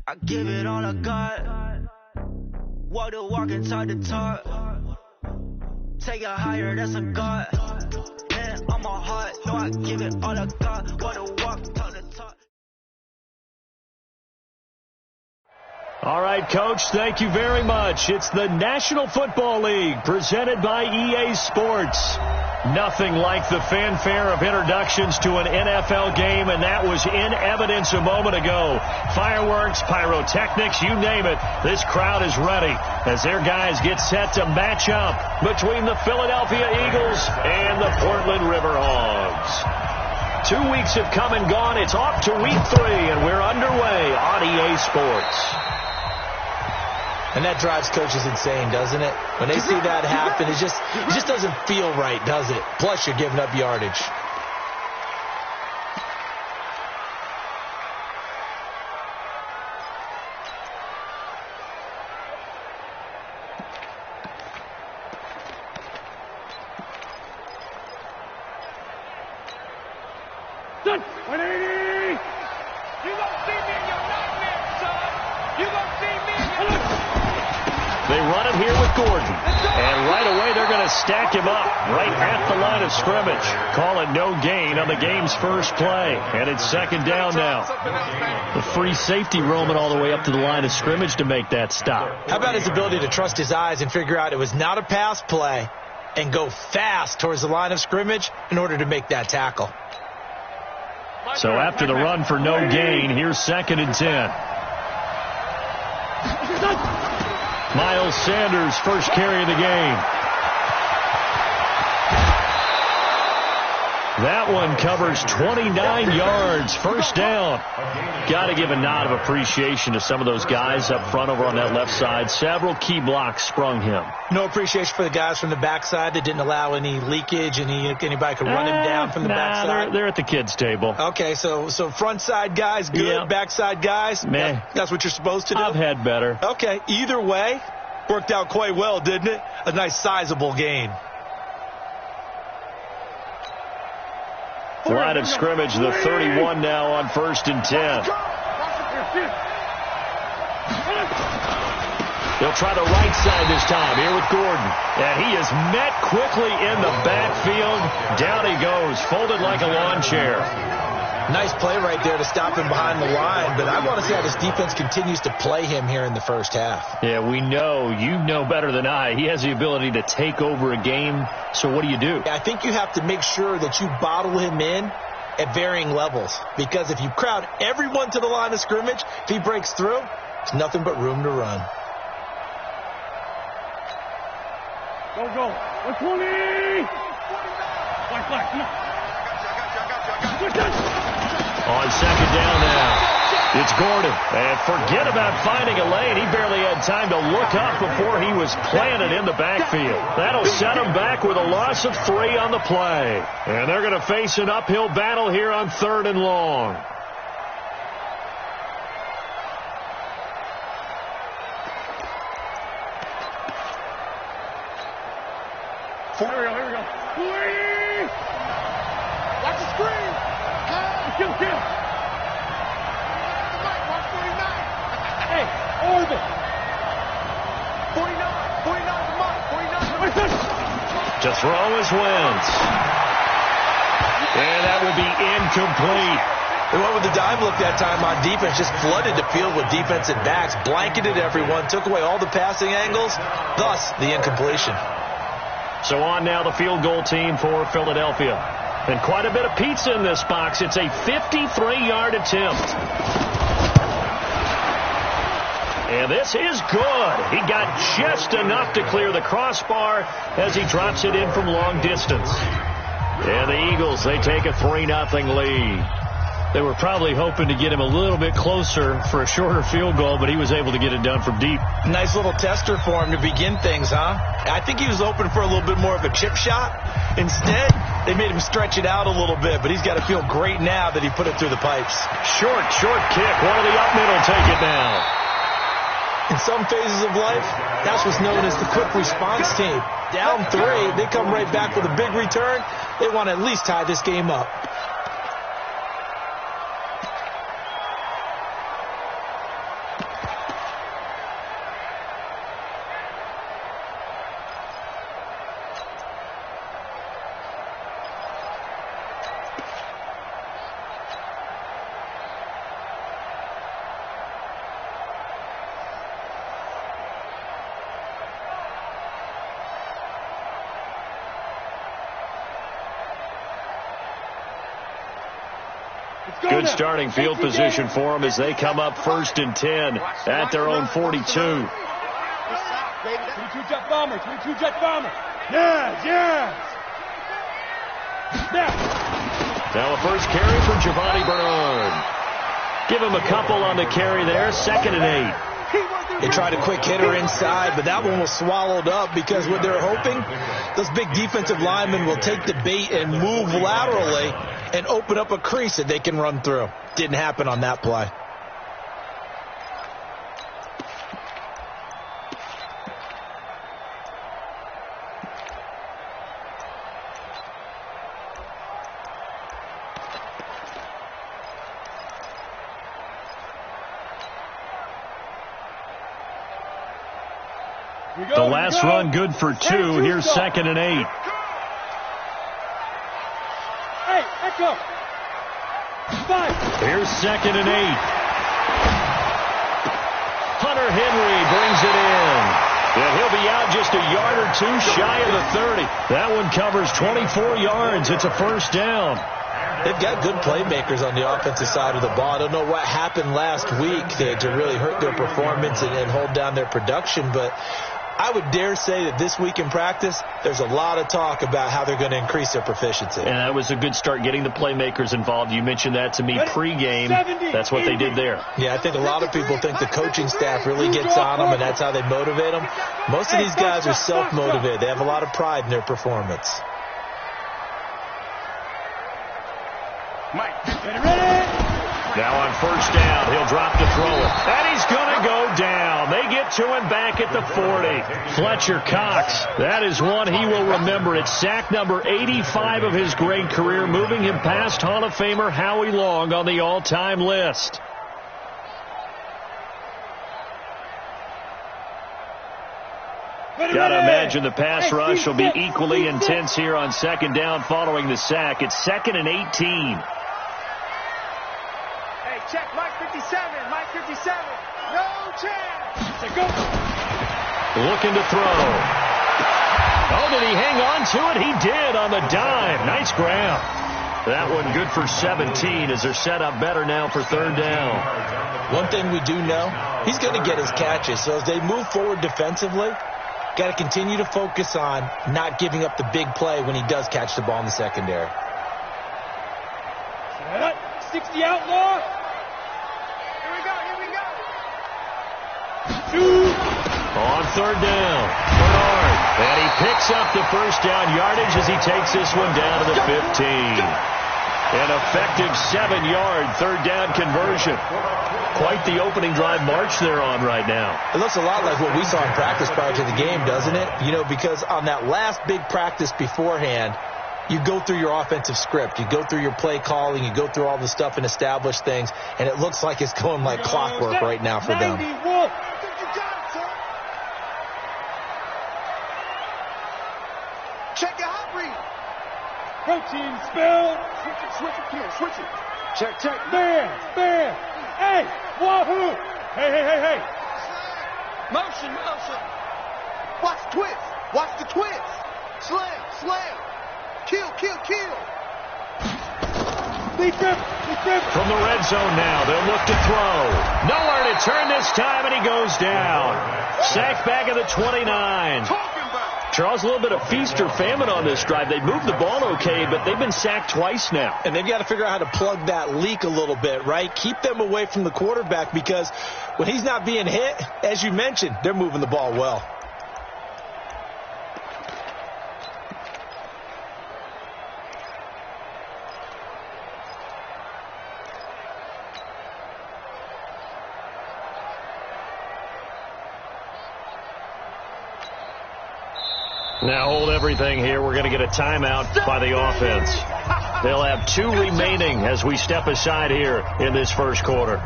I give it all I got. Walk the walk and talk the talk. Take it higher, that's a God. Man, I'm a heart. No, I give it all I got. Walk the walk, talk the talk. All right, Coach, thank you very much. It's the National Football League presented by EA Sports. Nothing like the fanfare of introductions to an NFL game, and that was in evidence a moment ago. Fireworks, pyrotechnics, you name it. This crowd is ready as their guys get set to match up between the Philadelphia Eagles and the Portland Riverhogs. 2 weeks have come and gone. It's off to week 3, and we're underway on EA Sports. And that drives coaches insane, doesn't it? When they see that happen, it just doesn't feel right, does it? Plus, you're giving up yardage. Done. 180. You gonna see me in your nightmare, son. You gonna see me in your They run it here with Gordon. And right away, they're going to stack him up right at the line of scrimmage. Call it no gain on the game's first play. And it's second down now. The free safety roaming all the way up to the line of scrimmage to make that stop. How about his ability to trust his eyes and figure out it was not a pass play and go fast towards the line of scrimmage in order to make that tackle? So after the run for no gain, here's 2nd and 10. Miles Sanders, first carry of the game. That one covers 29 yards, first down. Got to give a nod of appreciation to some of those guys up front over on that left side. Several key blocks sprung him. No appreciation for the guys from the backside that didn't allow any leakage, anybody could run him down from the backside. They're at the kids' table. Okay, so front side guys, good. Yeah. Backside guys, that's what you're supposed to do? I've had better. Okay, either way, worked out quite well, didn't it? A nice sizable gain. Line of scrimmage, the 31 now on 1st and 10. They'll try the right side this time here with Gordon. And he is met quickly in the backfield. Down he goes, folded like a lawn chair. Nice play right there to stop him behind the line, but I want to see how this defense continues to play him here in the first half. Yeah, we know. You know better than I. He has the ability to take over a game, so what do you do? I think you have to make sure that you bottle him in at varying levels, because if you crowd everyone to the line of scrimmage, if he breaks through, there's nothing but room to run. Go. 120. Black, come on. On second down now, it's Gordon. And forget about finding a lane. He barely had time to look up before he was planted in the backfield. That'll set him back with a loss of 3 on the play. And they're going to face an uphill battle here on 3rd and long. Here we go. Watch the screen. Kill. 149. Hey, Orbit. 49. 49 the mark. 49. To throw is Wentz. And that will be incomplete. They went with the dive look that time on defense, just flooded the field with defensive backs, blanketed everyone, took away all the passing angles, thus the incompletion. So on now the field goal team for Philadelphia. And quite a bit of pizza in this box. It's a 53-yard attempt. And this is good. He got just enough to clear the crossbar as he drops it in from long distance. And the Eagles, they take a 3-0 lead. They were probably hoping to get him a little bit closer for a shorter field goal, but he was able to get it done from deep. Nice little tester for him to begin things, huh? I think he was hoping for a little bit more of a chip shot. Instead, they made him stretch it out a little bit, but he's got to feel great now that he put it through the pipes. Short kick. One of the up middle take it now. In some phases of life, that's what's known as the quick response team. Down 3, they come right back with a big return. They want to at least tie this game up. Good starting field position for them as they come up 1st and 10 at their own 42. 22 jet bomber, 22 jet bomber. Yes. Now a first carry for Giovanni Bernard. Give him a couple on the carry there, 2nd and 8. They tried a quick hitter inside, but that one was swallowed up because what they're hoping, those big defensive linemen will take the bait and move laterally and open up a crease that they can run through. Didn't happen on that play. The last run good for 2. Here's 2nd and 8. Hey, echo. 5. Here's 2nd and 8. Hunter Henry brings it in. And he'll be out just a yard or 2 shy of the 30. That one covers 24 yards. It's a first down. They've got good playmakers on the offensive side of the ball. I don't know what happened last week to really hurt their performance and hold down their production, but I would dare say that this week in practice, there's a lot of talk about how they're going to increase their proficiency. And that was a good start getting the playmakers involved. You mentioned that to me pregame. That's what they did there. Yeah, I think a lot of people think the coaching staff really gets on them, and that's how they motivate them. Most of these guys are self-motivated. They have a lot of pride in their performance. Mike, ready? Now on first down, he'll drop to throw it. And he's going to go down. They get to him back at the 40. Fletcher Cox, that is one he will remember. It's sack number 85 of his great career, moving him past Hall of Famer Howie Long on the all-time list. Got to imagine the pass rush will be equally intense here on 2nd down following the sack. It's 2nd and 18. Check, Mike 57, Mike 57. No chance. Go. Looking to throw. Oh, did he hang on to it? He did on the dime. Nice grab. That one good for 17 as they're set up better now for 3rd down. One thing we do know, he's going to get his catches. So as they move forward defensively, got to continue to focus on not giving up the big play when he does catch the ball in the secondary. 60 outlaw. On 3rd down, Bernard. And he picks up the first down yardage as he takes this one down to the 15. An effective 7-yard 3rd down conversion. Quite the opening drive march they're on right now. It looks a lot like what we saw in practice prior to the game, doesn't it? You know, because on that last big practice beforehand, you go through your offensive script. You go through your play calling. You go through all the stuff and establish things. And it looks like it's going like clockwork right now for them. Check your hot read. Protein spill. Switch it. Check. Bam. Hey, wahoo. Hey. Motion. Watch the twist. Slam. Kill. From the red zone now, they'll look to throw. Nowhere to turn this time, and he goes down. Sacked back at the 29. Charles, a little bit of feast or famine on this drive. They moved the ball okay, but they've been sacked twice now. And they've got to figure out how to plug that leak a little bit, right? Keep them away from the quarterback because when he's not being hit, as you mentioned, they're moving the ball well. Now hold everything here. We're going to get a timeout by the offense. They'll have 2 remaining as we step aside here in this first quarter.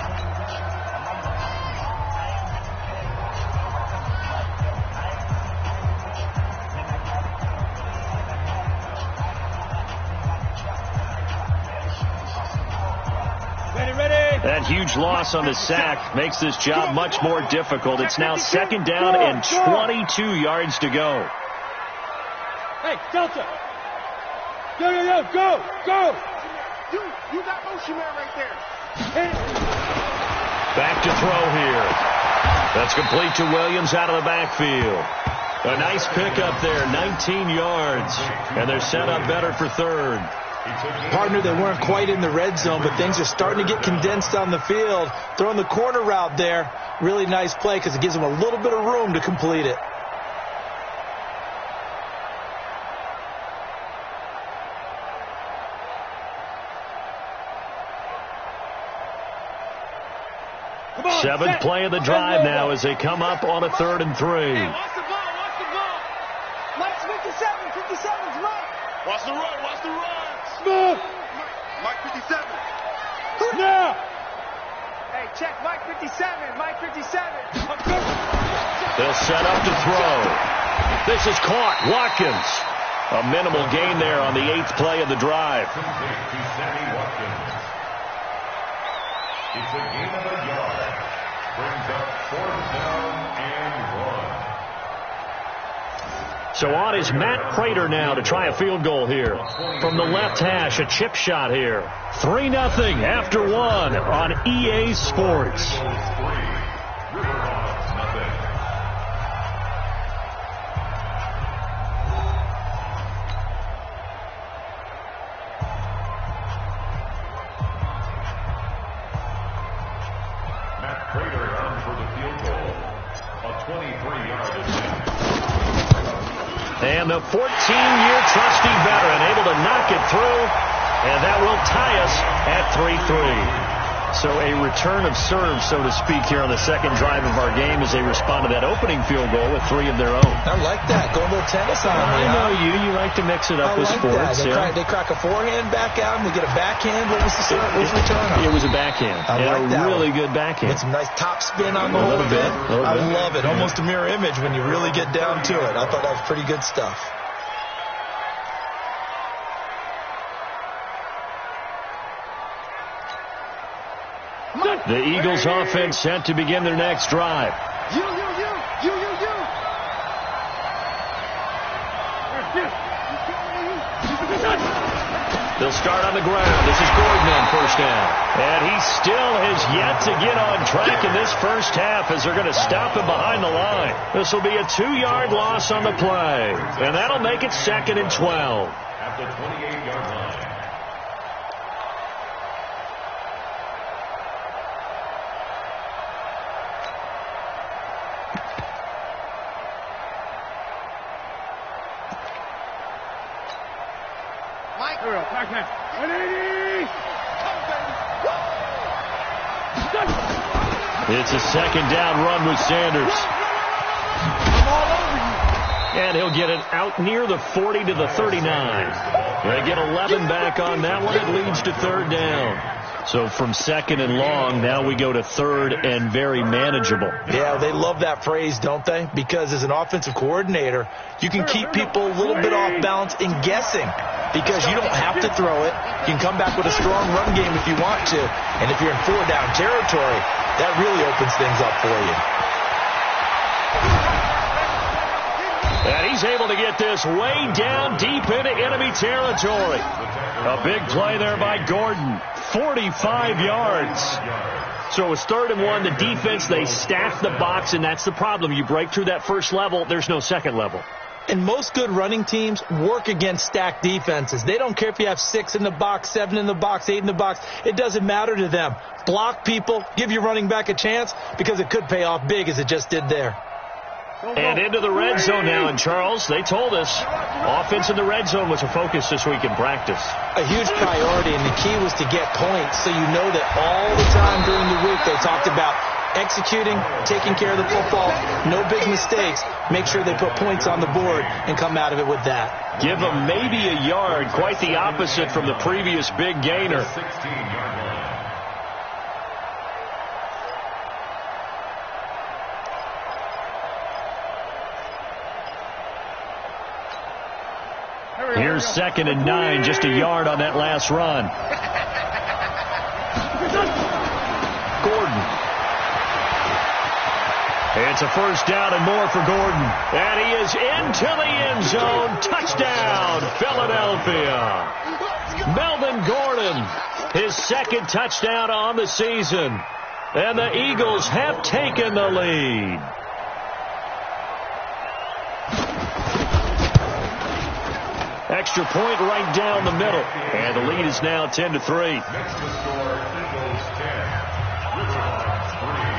That huge loss on the sack makes this job much more difficult. It's now 2nd down and 22 yards to go. Hey, Delta. Go. You got motion man right there. Back to throw here. That's complete to Williams out of the backfield. A nice pickup there, 19 yards. And they're set up better for third. Partner, they weren't quite in the red zone, but things are starting to get condensed on the field. Throwing the corner route there, really nice play because it gives them a little bit of room to complete it. Seventh play of the drive now as they come up on a 3rd and 3. Hey, watch the ball, watch the ball. Mike's 57's Mike. Watch the run, watch the run. Smooth. Mike 57. Now. Hey, check Mike 57, Mike 57. They'll set up to throw. This is caught. Watkins. A minimal gain there on the 8th play of the drive. It's a gain of a yard. Brings up 4th down and 1. So on is Matt Prater now to try a field goal here. From the left hash, a chip shot here. 3-0 after 1 on EA Sports. And the 14-year trusty veteran able to knock it through, and that will tie us at 3-3. So a return of serve, so to speak, here on the second drive of our game as they respond to that opening field goal with 3 of their own. I like that. Go a little tennis on me. I know you. You like to mix it up with sports. They crack a forehand back out and they get a backhand. What was the return on? It was a backhand. I like that really one. Good backhand. With some nice top spin on the whole bit. I love it. Almost a mirror image when you really get down to it. I thought that was pretty good stuff. The Eagles offense set to begin their next drive. You. They'll start on the ground. This is Gordon on first down. And he still has yet to get on track in this first half as they're going to stop him behind the line. This will be a 2-yard loss on the play. And that'll make it 2nd and 12. At the 28-yard line. It's a 2nd down run with Sanders. And he'll get it out near the 40 to the 39. They get 11 back on that one. It leads to 3rd down. So from 2nd and long, now we go to 3rd and very manageable. Yeah, they love that phrase, don't they? Because as an offensive coordinator, you can keep people a little bit off balance in guessing. Because you don't have to throw it. You can come back with a strong run game if you want to. And if you're in 4-down territory, that really opens things up for you. And he's able to get this way down deep into enemy territory. A big play there by Gordon. 45 yards. So it's 3rd and 1. The defense, they staff the box, and that's the problem. You break through that first level, there's no second level. And most good running teams work against stacked defenses. They don't care if you have 6 in the box, 7 in the box, 8 in the box. It doesn't matter to them. Block people, give your running back a chance because it could pay off big as it just did there. And into the red zone now. And, Charles, they told us offense in the red zone was a focus this week in practice. A huge priority, and the key was to get points so you know that all the time during the week they talked about executing, taking care of the football, no big mistakes. Make sure they put points on the board and come out of it with that. Give them maybe a yard, quite the opposite from the previous big gainer. 16-yard line. Here's 2nd and 9, just a yard on that last run. Gordon. It's a 1st down and more for Gordon. And he is into the end zone. Touchdown, Philadelphia. Melvin Gordon, his second touchdown on the season. And the Eagles have taken the lead. Extra point right down the middle. And the lead is now 10-3. Next to score, Eagles 10, Riverhawks 3.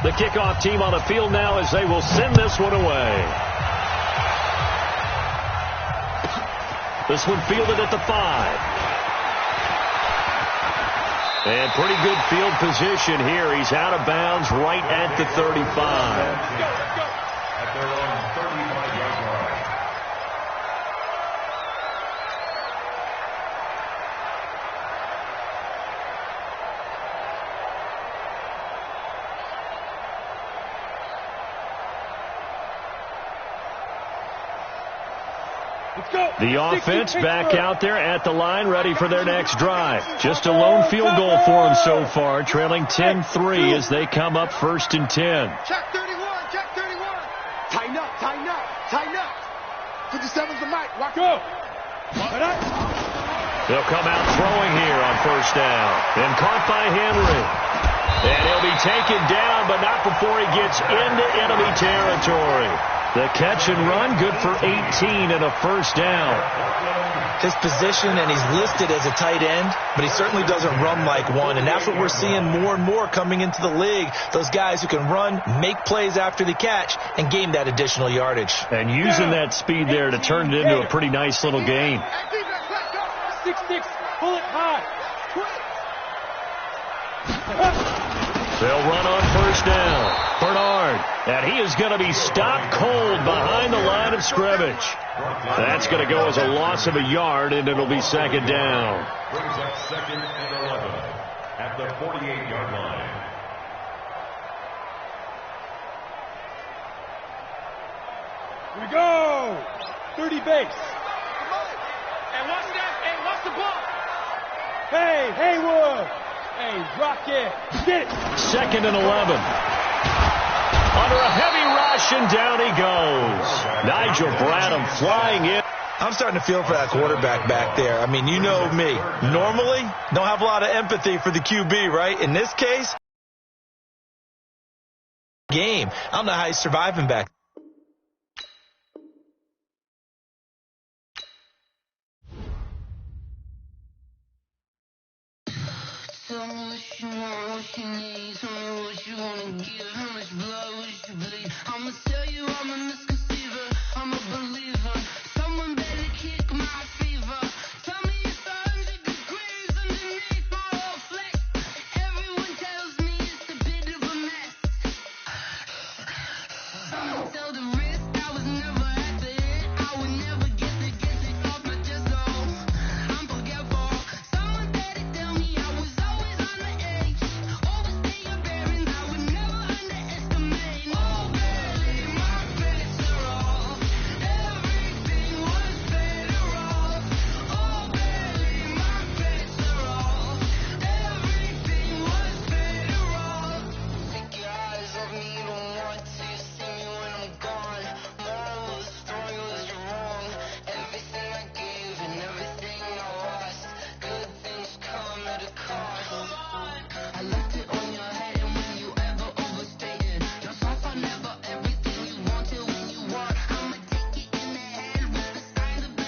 The kickoff team on the field now as they will send this one away. This one fielded at the 5. And pretty good field position here. He's out of bounds right at the 35. At their own 35-yard line. The offense back out there at the line, ready for their next drive. Just a lone field goal for them so far, trailing 10-3 as they come up 1st and 10. Check 31, check 31. Tighten up, tighten up, tighten up. 57's the mic. Walk go. They'll come out throwing here on 1st down. And caught by Henry. And he'll be taken down, but not before he gets into enemy territory. The catch and run, good for 18 and a 1st down. His position, and he's listed as a tight end, but he certainly doesn't run like one, and that's what we're seeing more and more coming into the league. Those guys who can run, make plays after the catch, and gain that additional yardage. And using that speed there to turn it into a pretty nice little gain. 6-6, pull it high. They'll run on 1st down. Bernard, and he is going to be stopped cold behind the line of scrimmage. That's going to go as a loss of a yard, and it'll be 2nd down. Brings up 2nd and 11 at the 48-yard line. Here we go. 30 base. Hey, watch that. Hey, watch the ball. Hey, Haywood. Hey, drop it. Get it. 2nd and 11. Under a heavy rush, and down he goes. Nigel Bradham flying in. I'm starting to feel for that quarterback back there. I mean, you know me. Normally, don't have a lot of empathy for the QB, right? In this case, game. I don't know how he's surviving back. Tell me what you want, what you need. Tell me what you wanna give. How much blood would you bleed? I'ma tell you I'm a misconceiver. I'm a believer. Someone better kick my fever. Tell me it's 100 degrees underneath my whole flesh. Everyone tells me it's a bit of a mess. Someone tell the